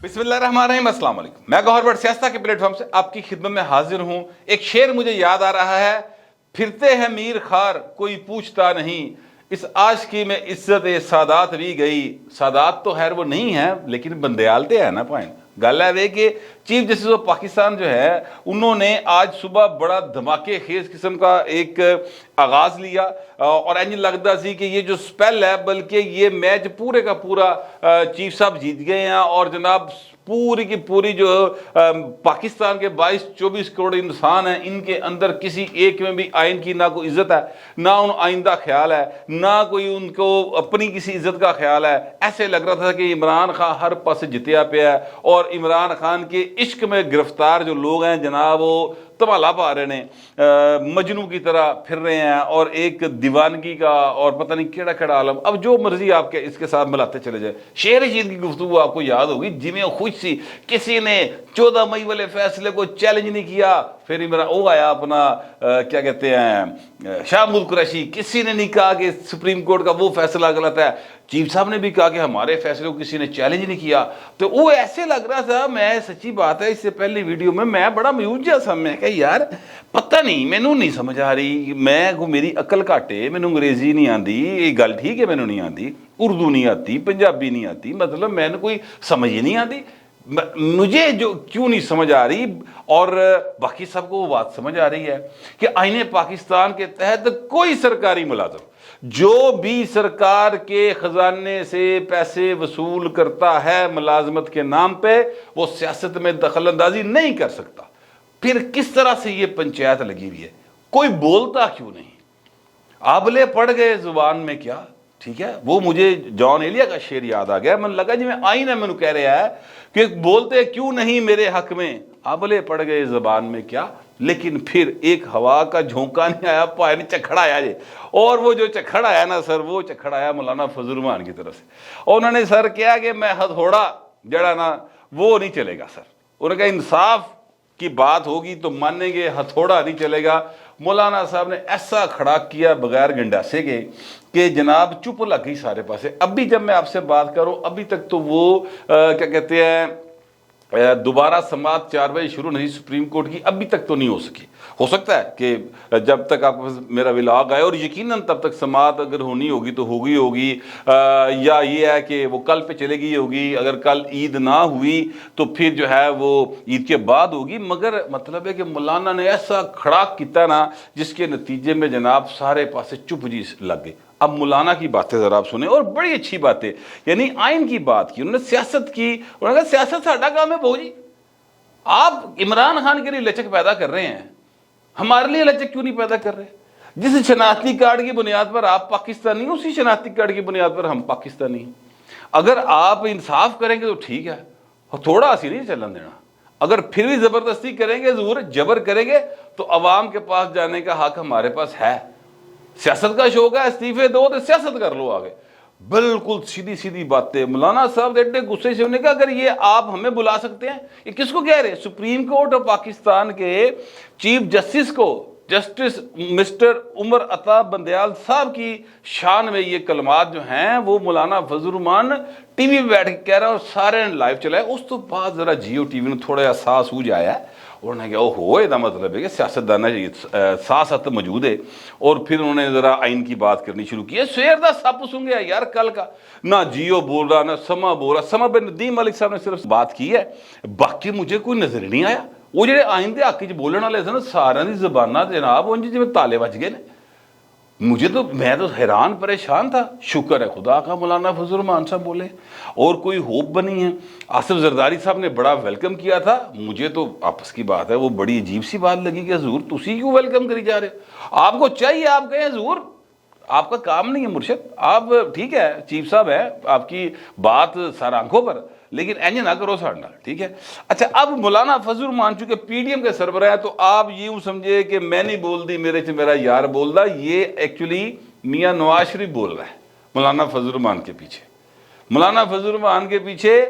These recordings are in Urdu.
بسم اللہ الرحمن الرحیم۔ السلام علیکم، میں گوہر بٹ سیاستہ کے پلیٹ فارم سے آپ کی خدمت میں حاضر ہوں۔ ایک شعر مجھے یاد آ رہا ہے، پھرتے ہیں میر خار کوئی پوچھتا نہیں، اس عاشقی میں عزت سادات بھی گئی۔ سادات تو خیر وہ نہیں ہے لیکن بندیالتے ہیں نا پوائنٹ گل ہے کہ چیف جسٹس آف پاکستان جو ہے انہوں نے آج صبح بڑا دھماکے خیز قسم کا ایک آغاز لیا اور انج لگتا سی کہ یہ جو سپیل ہے بلکہ یہ میچ پورے کا پورا چیف صاحب جیت گئے ہیں، اور جناب پوری کی پوری جو پاکستان کے 22-24 کروڑ انسان ہیں ان کے اندر کسی ایک میں بھی آئین کی نہ کوئی عزت ہے، نہ ان آئندہ خیال ہے، نہ کوئی ان کو اپنی کسی عزت کا خیال ہے۔ ایسے لگ رہا تھا کہ عمران خان ہر پاس جتیا پیا ہے اور عمران خان کے عشق میں گرفتار جو لوگ ہیں جناب وہ تمالا پا رہے ہیں، مجنو کی طرح پھر رہے ہیں اور ایک دیوانگی کا اور پتہ نہیں کیڑا کیڑا عالم۔ اب جو مرضی آپ کے اس کے ساتھ ملاتے چلے جائے۔ شیر رشید کی گفتگو آپ کو یاد ہوگی، جی خوش سی، کسی نے 14 مئی والے فیصلے کو چیلنج نہیں کیا، پھر عمران وہ آیا اپنا کیا کہتے ہیں شاہ محمود قریشی، کسی نے نہیں کہا کہ سپریم کورٹ کا وہ فیصلہ غلط ہے۔ چیف صاحب نے بھی کہا کہ ہمارے فیصلے کو کسی نے چیلنج نہیں کیا۔ تو وہ ایسے لگ رہا تھا، میں سچی بات ہے اس سے پہلی ویڈیو میں بڑا میوس جا سا، میں کہ یار پتہ نہیں مینوں نہیں سمجھ آ رہی، میں کو میری عقل گھاٹے، مینوں انگریزی نہیں آندی، یہ گل ٹھیک ہے مینوں نہیں آندی، اردو نہیں آتی، پنجابی نہیں آتی، مطلب میں نے کوئی سمجھ ہی نہیں آتی، مجھے جو کیوں نہیں سمجھ آ رہی۔ اور باقی سب کو وہ بات سمجھ آ رہی ہے کہ آئین پاکستان کے تحت کوئی سرکاری ملازم جو بھی سرکار کے خزانے سے پیسے وصول کرتا ہے ملازمت کے نام پہ، وہ سیاست میں دخل اندازی نہیں کر سکتا۔ پھر کس طرح سے یہ پنچایت لگی ہوئی ہے، کوئی بولتا کیوں نہیں؟ آبلے پڑ گئے زبان میں کیا، ٹھیک ہے۔ وہ مجھے جان ایلیا کا شعر یاد آ گیا، من لگا جی میں آئین ہے، میں کہہ رہا ہے کہ بولتے کیوں نہیں میرے حق میں، آبلے پڑ گئے زبان میں کیا، لیکن پھر ایک ہوا کا جھونکا نہیں آیا، پائے چکھڑ آیا جی، اور وہ جو چکھڑ آیا نا سر، وہ چکھڑ آیا مولانا فضل الرحمان کی طرف سے، اور انہوں نے سر کیا کہ میں ہتھوڑا جڑا نا وہ نہیں چلے گا سر، انہوں نے کہا انصاف کی بات ہوگی تو مانیں گے، ہتھوڑا نہیں چلے گا۔ مولانا صاحب نے ایسا کھڑا کیا بغیر گنڈاسے کے کہ جناب چپ لگ گئی سارے پاسے۔ ابھی جب میں آپ سے بات کروں ابھی تک تو وہ کیا کہتے ہیں دوبارہ سماعت 4 بجے شروع نہیں سپریم کورٹ کی، ابھی تک تو نہیں ہو سکی۔ ہو سکتا ہے کہ جب تک آپ میرا ولاگ آئے، اور یقیناً تب تک سماعت اگر ہونی ہوگی تو ہوگی، یا یہ ہے کہ وہ کل پہ چلے گی ہوگی، اگر کل عید نہ ہوئی تو پھر جو ہے وہ عید کے بعد ہوگی۔ مگر مطلب ہے کہ مولانا نے ایسا کھڑا کیتا نا جس کے نتیجے میں جناب سارے پاسے چپ جی لگ گئے۔ اب مولانا کی باتیں ذرا آپ سنیں، اور بڑی اچھی باتیں، یعنی آئین کی بات کی، انہوں نے سیاست کی، انہوں نے کہا سیاست ساڈا کام ہے بہو جی، آپ عمران خان کے لیے لچک پیدا کر رہے ہیں، ہمارے لیے لچک کیوں نہیں پیدا کر رہے؟ جس شناختی کارڈ کی بنیاد پر آپ پاکستانی ہیں اسی شناختی کارڈ کی بنیاد پر ہم پاکستانی ہیں۔ اگر آپ انصاف کریں گے تو ٹھیک ہے، تھوڑا سی نہیں چلن دینا۔ اگر پھر بھی زبردستی کریں گے، ضرور جبر کریں گے تو عوام کے پاس جانے کا حق ہمارے پاس ہے۔ سیاست کا شوق ہے، استعفے دو تو سیاست کر لو آگے۔ بالکل سیدھی سیدھی باتیں۔ مولانا صاحب ایڈے غصے سے انہوں نے کہا اگر یہ آپ ہمیں بلا سکتے ہیں، یہ کس کو کہہ رہے ہیں؟ سپریم کورٹ آف پاکستان کے چیف جسٹس کو، جسٹس مسٹر عمر عطا بندیال صاحب کی شان میں یہ کلمات جو ہیں وہ مولانا فضل الرحمان ٹی وی پہ بیٹھ کے کہہ رہا ہے اور سارے نے لائیو چلائے۔ اس تو بعد ذرا جیو ٹی وی نے تھوڑا سا سوج آیا ہے، انہوں نے کہا او ہو، یہ مطلب ہے کہ سیاستدان ساست موجود ہے، اور پھر انہوں نے ذرا آئین کی بات کرنی شروع کی۔ سویر دا سپ سنگیا یار کل کا، نہ جیو بول رہا نہ سما بول رہا۔ سما بن ندیم ملک صاحب نے صرف بات کی ہے، باقی مجھے کوئی نظر نہیں آیا۔ وہ جڑے آئین دے حق وچ بولن والے سن سارے دی زباناں جناب انج جویں تالے وج گئے نے۔ مجھے تو میں تو حیران پریشان تھا۔ شکر ہے خدا کا مولانا فضل الرحمان صاحب بولے اور کوئی ہوپ بنی ہے۔ آصف زرداری صاحب نے بڑا ویلکم کیا تھا، مجھے تو آپس کی بات ہے وہ بڑی عجیب سی بات لگی کہ حضور تسی کیوں ویلکم کری جا رہے ہو؟ آپ کو چاہیے آپ کہیں حضور آپ کا کام نہیں ہے مرشد، آپ ٹھیک ہے چیف صاحب ہے، آپ کی بات سر آنکھوں پر، لیکن اینج نہ کرو ساڑھنا، ٹھیک ہے۔ اچھا اب مولانا فضل الرحمان چونکہ پی ڈی ایم کے سربراہ ہے تو آپ یوں سمجھے کہ میں نہیں بول دی میرے سے میرا یار بول دا، یہ ایکچولی میاں نواز شریف بول رہا ہے مولانا فضل الرحمان کے پیچھے۔ مولانا فضل الرحمان کے پیچھے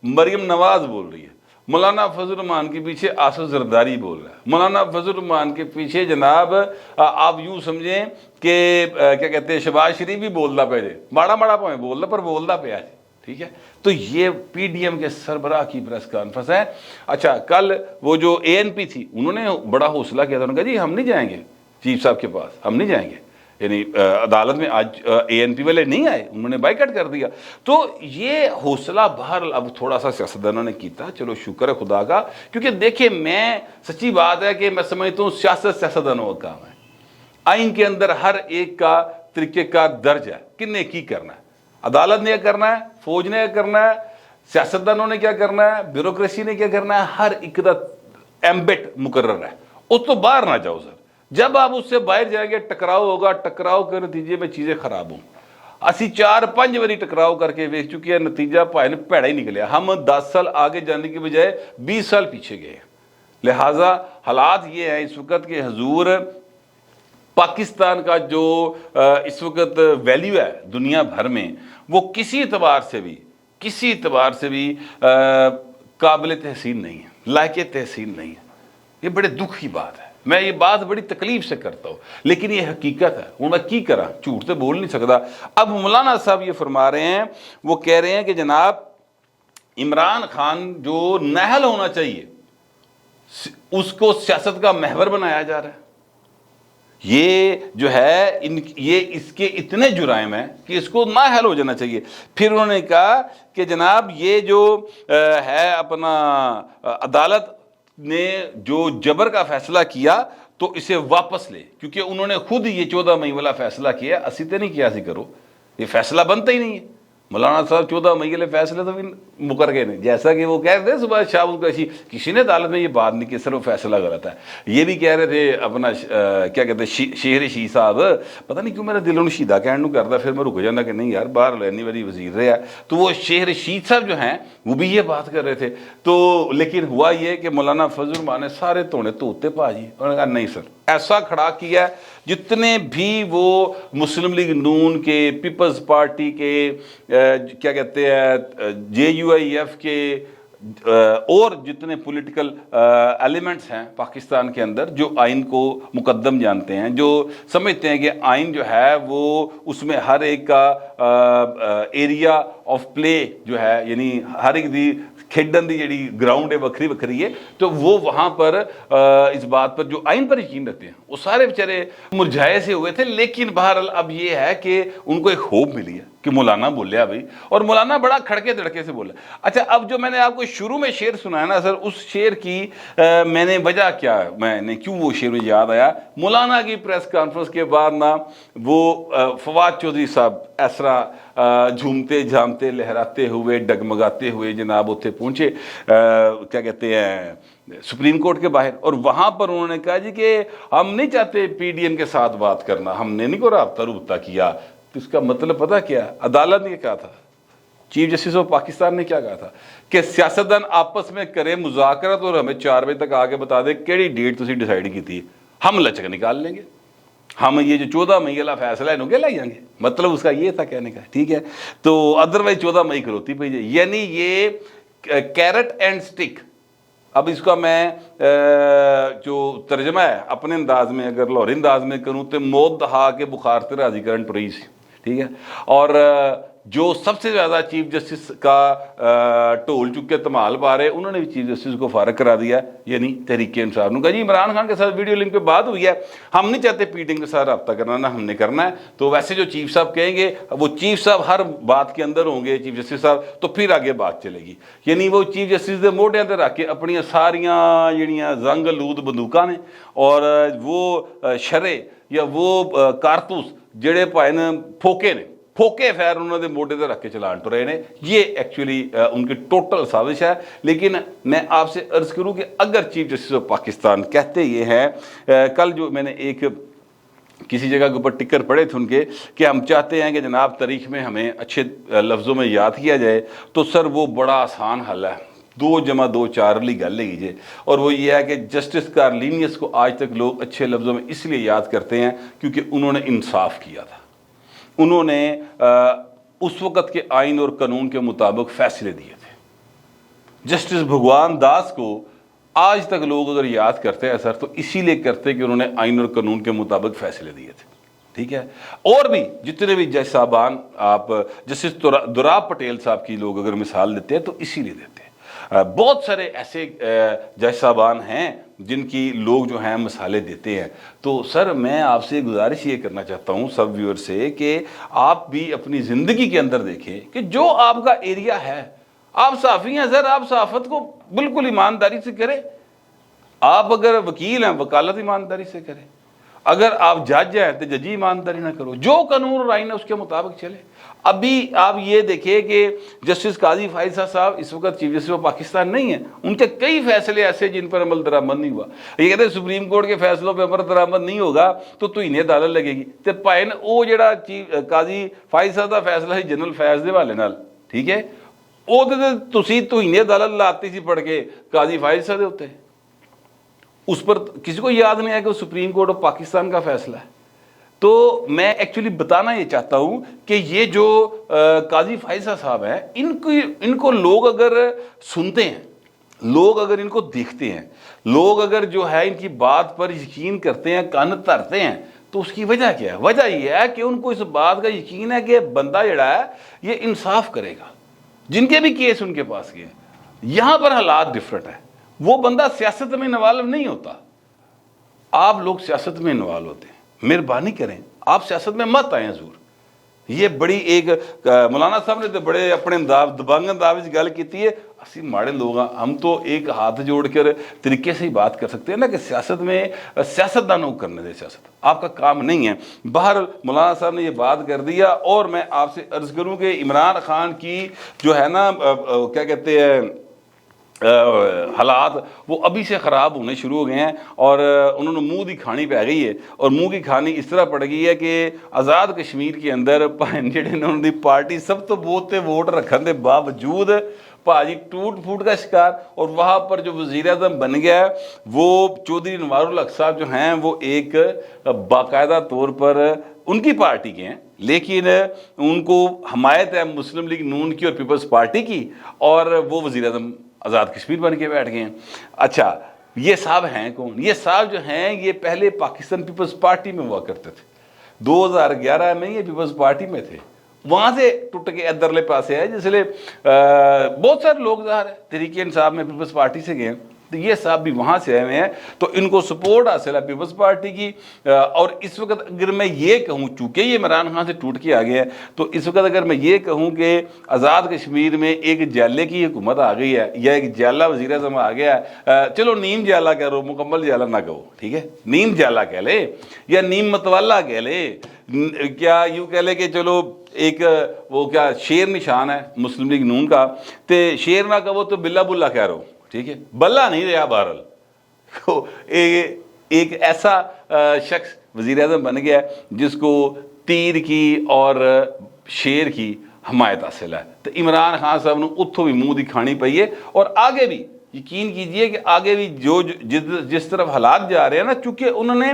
مریم نواز بول رہی ہے، مولانا فضل الرحمان کے پیچھے آصف زرداری بول رہا ہے، مولانا فضل الرحمان کے پیچھے جناب آپ یوں سمجھیں کہ کیا کہتے ہیں شہباز شریف بھی بولتا پہ جے، ماڑا ماڑا پویں بولتا پر بولتا پیا جی۔ ٹھیک ہے. تو یہ پی ڈی ایم کے سربراہ کی پریس کانفرنس ہے. اچھا کل وہ جو اے این پی تھی انہوں نے بڑا حوصلہ کیا تھا, انہوں نے کہا جی ہم نہیں جائیں گے چیف صاحب کے پاس, ہم نہیں جائیں گے. یعنی عدالت میں آج اے این پی والے نہیں آئے, انہوں نے بائیکاٹ کر دیا. تو یہ حوصلہ بہرحال اب تھوڑا سا سیاستدانوں نے کیتا, چلو شکر ہے خدا کا, کیونکہ دیکھیں میں سچی بات ہے کہ میں سمجھتا ہوں سیاست سیاستدانوں کا کام ہے. آئین کے اندر ہر ایک کا طریقہ کار درج ہے کہ نے کی کرنا ہے. عدالت نے کیا کرنا ہے, فوج نے کیا کرنا ہے, سیاستدانوں نے کیا کرنا ہے, بیوروکریسی نے کیا کرنا ہے, ہر ایک کا ایمبٹ مقرر ہے. اس تو باہر نہ جاؤ سر. جب آپ اس سے باہر جائیں گے ٹکراؤ ہوگا, ٹکراؤ کے نتیجے میں چیزیں خراب ہوں. اسی 4-5 باری ٹکراؤ کر کے دیکھ چکے ہیں, نتیجہ پائے پیڑا ہی نکلیا. ہم 10 سال آگے جانے کی بجائے 20 سال پیچھے گئے. لہٰذا حالات یہ ہیں اس وقت کہ حضور پاکستان کا جو اس وقت ویلیو ہے دنیا بھر میں, وہ کسی اعتبار سے بھی قابل تحسین نہیں ہے, لائق تحسین نہیں ہے. یہ بڑے دکھ کی بات ہے. میں یہ بات بڑی تکلیف سے کرتا ہوں, لیکن یہ حقیقت ہے. ہوں میں کی کرا, جھوٹ تو بول نہیں سکتا. اب مولانا صاحب یہ فرما رہے ہیں, وہ کہہ رہے ہیں کہ جناب عمران خان جو نااہل ہونا چاہیے اس کو سیاست کا محور بنایا جا رہا ہے. یہ جو ہے یہ اس کے اتنے جرائم ہیں کہ اس کو نااہل ہو جانا چاہیے. پھر انہوں نے کہا کہ جناب یہ جو ہے اپنا عدالت نے جو جبر کا فیصلہ کیا تو اسے واپس لے, کیونکہ انہوں نے خود یہ 14 مئی والا فیصلہ کیا, اسی تے نہیں کیا سی کرو, یہ فیصلہ بنتا ہی نہیں ہے. مولانا صاحب 14 مئی والے فیصلے تو بھی مکر گئے نہیں, جیسا کہ وہ کہہ رہے تھے صبح شام کو, کسی نے عدالت میں یہ بات نہیں کی صرف فیصلہ غلط ہے. یہ بھی کہہ رہے تھے اپنا کیا کہتے ہیں شہر شیح صاحب, پتہ نہیں کیوں میرا دل انہوں شیدہ کہنے کو کرتا, پھر میں رک جانا کہ نہیں یار باہر لینی والی وزیر رہے. تو وہ شہر شیح صاحب جو ہیں وہ بھی یہ بات کر رہے تھے. تو لیکن ہوا یہ کہ مولانا فضل الرحمان نے سارے توڑے توتے پاجی, انہوں نے کہا نہیں سر, ایسا کھڑا کیا جتنے بھی وہ مسلم لیگ نون کے, پیپلز پارٹی کے, کیا کہتے ہیں جے یو آئی ایف کے, اور جتنے پولیٹیکل ایلیمنٹس ہیں پاکستان کے اندر جو آئین کو مقدم جانتے ہیں, جو سمجھتے ہیں کہ آئین جو ہے وہ اس میں ہر ایک کا ایریا آف پلے جو ہے, یعنی ہر ایک دی کھیڈن دی جڑی گراؤنڈ ہے وکری وکری ہے, تو وہ وہاں پر اس بات پر جو آئین پر یقین رکھتے ہیں وہ سارے بیچارے مرجھائے سے ہوئے تھے. لیکن بہرحال اب یہ ہے کہ ان کو ایک ہوپ ملی ہے کہ مولانا بولیا بھائی, اور مولانا بڑا کھڑکے دڑکے سے بولا. اچھا اب جو میں نے آپ کو شروع میں شعر سنایا نا سر, اس شعر کی میں نے وجہ کیا, میں نے کیوں وہ شعر مجھے یاد آیا, مولانا کی پریس کانفرنس کے بعد نا وہ فواد چودھری صاحب اس طرح جھومتے جھامتے لہراتے ہوئے ڈگمگاتے ہوئے جناب اتنے پہنچے کیا کہتے ہیں سپریم کورٹ کے باہر, اور وہاں پر انہوں نے کہا جی کہ ہم نہیں چاہتے پی ڈی ایم کے ساتھ بات کرنا, ہم نے نہیں کوئی رابطہ کیا. تو اس کا مطلب پتہ کیا, عدالت نے کہا تھا, چیف جسٹس آف پاکستان نے کیا کہا تھا کہ سیاستدان آپس میں کریں مذاکرات اور ہمیں 4 بجے تک آ کے بتا دیں کیڑی ڈیٹ تسی ڈیسائیڈ کی تھی, ہم لچک نکال لیں گے, ہم یہ جو 14 مئی والا فیصلہ ہے انہوں کے لائیں گے. مطلب اس کا یہ تھا کہنے کا, ٹھیک ہے. تو ادروائز 14 مئی کروتی پہ, یعنی یہ کیرٹ اینڈ سٹک. اب اس کا میں جو ترجمہ ہے اپنے انداز میں اگر لاہوری انداز میں کروں تو موت دہا کے بخار تے راضی کرن ٹری سی, ٹھیک ہے. اور جو سب سے زیادہ چیف جسٹس کا ٹول چک کے تمال پا رہے, انہوں نے بھی چیف جسٹس کو فارغ کرا دیا, یعنی تحریک انصاف نے کہا جی عمران خان کے ساتھ ویڈیو لنک پہ بات ہوئی ہے, ہم نہیں چاہتے پی ڈی ایم کے ساتھ رابطہ کرنا, نہ ہم نے کرنا ہے. تو ویسے جو چیف صاحب کہیں گے وہ چیف صاحب ہر بات کے اندر ہوں گے, چیف جسٹس صاحب, تو پھر آگے بات چلے گی. یعنی وہ چیف جسٹس دے موڈیاں تے رکھ کے اپنی ساریاں جڑیاں زنگ لود بندوقاں نے اور وہ شرے یا وہ کارتوس جڑے پائے نے پھوکے فیر انہوں نے موڈے تے رکھ کے چلان ٹو رہے ہیں. یہ ایکچولی ان کی ٹوٹل سازش ہے. لیکن میں آپ سے عرض کروں کہ اگر چیف جسٹس آف پاکستان کہتے یہ ہیں, کل جو میں نے ایک کسی جگہ کے اوپر ٹکر پڑے تھے ان کے کہ ہم چاہتے ہیں کہ جناب تاریخ میں ہمیں اچھے لفظوں میں یاد کیا جائے, تو سر وہ بڑا آسان حل ہے, 2 + 2 4 والی گل ہے. اور وہ یہ ہے کہ جسٹس کارلینیس کو آج تک لوگ اچھے لفظوں میں اس لیے یاد کرتے ہیں کیونکہ انہوں نے انصاف کیا تھا, انہوں نے اس وقت کے آئین اور قانون کے مطابق فیصلے دیے تھے. جسٹس بھگوان داس کو آج تک لوگ اگر یاد کرتے ہیں سر تو اسی لیے کرتے کہ انہوں نے آئین اور قانون کے مطابق فیصلے دیے تھے. ٹھیک ہے. اور بھی جتنے بھی جج صاحبان آپ جسٹس دوراب پٹیل صاحب کی لوگ اگر مثال دیتے ہیں تو اسی لیے دیتے ہیں. بہت سارے ایسے جج صاحبان ہیں جن کی لوگ جو ہیں مثالیں دیتے ہیں. تو سر میں آپ سے گزارش یہ کرنا چاہتا ہوں سب ویور سے کہ آپ بھی اپنی زندگی کے اندر دیکھیں کہ جو آپ کا ایریا ہے, آپ صحافی ہیں سر, آپ صحافت کو بالکل ایمانداری سے کریں. آپ اگر وکیل ہیں وکالت ایمانداری سے کریں, اگر آپ جج ہیں تو ججی ایمانداری نہ کرو, جو قانون اور آئین ہے اس کے مطابق چلے. ابھی آپ یہ دیکھیں کہ جسٹس قاضی فائز صاحب اس وقت چیف جسٹس آف پاکستان نہیں ہیں, ان کے کئی فیصلے ایسے جن پر عمل درآمد نہیں ہوا. یہ کہتے ہیں سپریم کورٹ کے فیصلوں پہ عمل درآمد نہیں ہوگا تو انہیں عدالت لگے گی. تو پائن وہ جڑا قاضی فائز صاحب کا فیصلہ ہے جنرل فیض دے والے نال, ٹھیک ہے, وہ تو انہیں عدالت لاتی سی پڑھ کے قاضی فائز صاحب ہوتے ہیں. اس پر کسی کو یاد نہیں ہے کہ وہ سپریم کورٹ آف پاکستان کا فیصلہ ہے. تو میں ایکچولی بتانا یہ چاہتا ہوں کہ یہ جو قاضی فائزہ صاحب ہیں ان کو لوگ اگر سنتے ہیں, لوگ اگر ان کو دیکھتے ہیں, لوگ اگر جو ہے ان کی بات پر یقین کرتے ہیں, کان دھرتے ہیں, تو اس کی وجہ کیا ہے؟ وجہ یہ ہے کہ ان کو اس بات کا یقین ہے کہ بندہ جڑا ہے یہ انصاف کرے گا. جن کے بھی کیس ان کے پاس گئے, یہاں پر حالات ڈفرنٹ ہیں. وہ بندہ سیاست میں انوالو نہیں ہوتا, آپ لوگ سیاست میں انوالو ہوتے ہیں. مہربانی کریں آپ سیاست میں مت آئیں حضور. یہ بڑی ایک مولانا صاحب نے تو بڑے اپنے دبنگ انداز گل کی ہے. اسی ماڑے لوگ ہیں, ہم تو ایک ہاتھ جوڑ کر طریقے سے ہی بات کر سکتے ہیں نا کہ سیاست میں سیاست دانوں کو کرنے دے, سیاست آپ کا کام نہیں ہے. باہر مولانا صاحب نے یہ بات کر دیا, اور میں آپ سے عرض کروں کہ عمران خان کی جو ہے نا کیا کہتے ہیں حالات وہ ابھی سے خراب ہونے شروع ہو گئے ہیں, اور انہوں نے منہ دی کھانی پہ گئی ہے. اور منہ کی کھانی اس طرح پڑ گئی ہے کہ آزاد کشمیر کے اندر جڑے انہوں نے پارٹی سب تو بہت ووٹ رکھنے کے باوجود پاجی ٹوٹ پھوٹ کا شکار. اور وہاں پر جو وزیر اعظم بن گیا ہے وہ چودھری انوار الحق صاحب جو ہیں وہ ایک باقاعدہ طور پر ان کی پارٹی کے ہیں, لیکن ان کو حمایت ہے مسلم لیگ نون کی اور پیپلز پارٹی کی, اور وہ وزیر اعظم آزاد کشمیر بن کے بیٹھ گئے ہیں. اچھا یہ صاحب ہیں کون؟ یہ صاحب جو ہیں یہ پہلے پاکستان پیپلز پارٹی میں ہوا کرتے تھے. 2011 میں یہ پیپلز پارٹی میں تھے, وہاں سے ٹوٹ کے ادھرلے پاسے ہے, جس لیے بہت سارے لوگ ظاہر ہے تحریک انصاف میں پیپلز پارٹی سے گئے ہیں. تو یہ صاحب بھی وہاں سے آئے ہوئے ہیں, تو ان کو سپورٹ حاصل ہے پیپلز پارٹی کی. اور اس وقت اگر میں یہ کہوں, چونکہ یہ عمران خان سے ٹوٹ کے آ گیا ہے, تو اس وقت اگر میں یہ کہوں کہ آزاد کشمیر میں ایک جالے کی حکومت آ گئی ہے یا ایک جالا وزیر اعظم آ گیا ہے, چلو نیم جالا کہہ رہو, مکمل جالا نہ کہو, ٹھیک ہے, نیم جالا کہہ لے یا نیم متوالا کہہ لے, کیا یوں کہہ لے کہ چلو ایک وہ کیا شیر نشان ہے مسلم لیگ نون کا, تے شیر نہ کہو تو بلا بلا کہہ رہو, ٹھیک ہے, بلا نہیں رہا بہرحال. ایک ایسا شخص وزیر اعظم بن گیا جس کو تیر کی اور شیر کی حمایت حاصل ہے. تو عمران خان صاحب نے اتوں بھی منہ دی کھانی پئی ہے, اور آگے بھی یقین کیجئے کہ آگے بھی جس طرف حالات جا رہے ہیں نا, چونکہ انہوں نے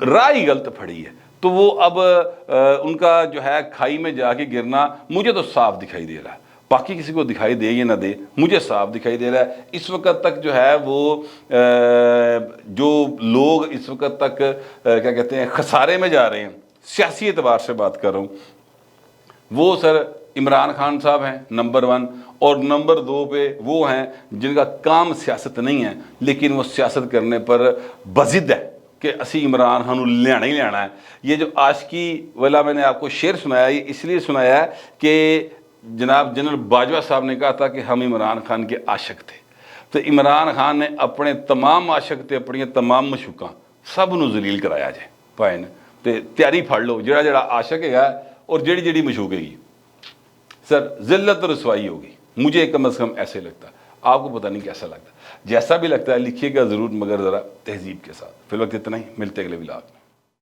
راہ ہی غلط پھڑی ہے, تو وہ اب ان کا جو ہے کھائی میں جا کے گرنا مجھے تو صاف دکھائی دے رہا ہے. باقی کسی کو دکھائی دے یا نہ دے, مجھے صاف دکھائی دے رہا ہے. اس وقت تک جو ہے وہ جو لوگ اس وقت تک کیا کہتے ہیں خسارے میں جا رہے ہیں, سیاسی اعتبار سے بات کر رہا ہوں, وہ سر عمران خان صاحب ہیں نمبر 1, اور نمبر 2 پہ وہ ہیں جن کا کام سیاست نہیں ہے, لیکن وہ سیاست کرنے پر بضد ہے کہ اسی عمران خان لینا ہی لینا ہے. یہ جو عاشقی والا میں نے آپ کو شعر سنایا, یہ اس لیے سنایا ہے کہ جناب جنرل باجوہ صاحب نے کہا تھا کہ ہم عمران خان کے عاشق تھے. تو عمران خان نے اپنے تمام عاشق تے اپنی تمام مشوقاں سب نو ذلیل کرایا جائے پائے. تے تیاری پھڑ لو, جڑا جڑا عاشق ہے اور جڑی جڑی مشوق ہے گی, سر ذلت اور رسوائی ہوگی. مجھے کم از کم ایسے لگتا ہے, آپ کو پتہ نہیں کیسا لگتا. جیسا بھی لگتا ہے لکھیے گا ضرور, مگر ذرا تہذیب کے ساتھ. فی الوقت اتنا ہی, ملتے اگلے ولاگ میں.